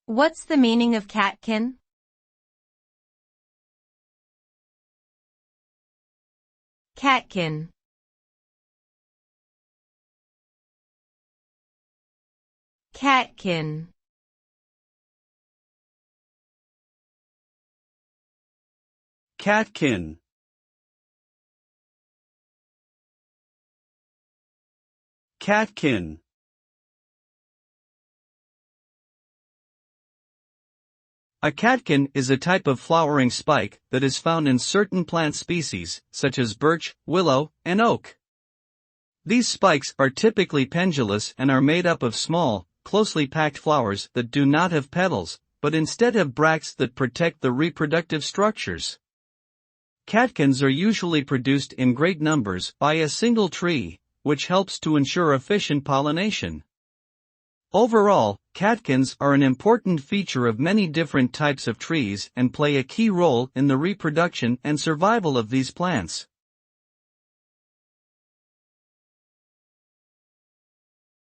What's the meaning of catkin? Catkin. Catkin. Catkin. Catkin. A catkin is a type of flowering spike that is found in certain plant species, such as birch, willow, and oak. These spikes are typically pendulous and are made up of small, closely packed flowers that do not have petals, but instead have bracts that protect the reproductive structures. Catkins are usually produced in great numbers by a single tree, which helps to ensure efficient pollination. Overall, catkins are an important feature of many different types of trees and play a key role in the reproduction and survival of these plants.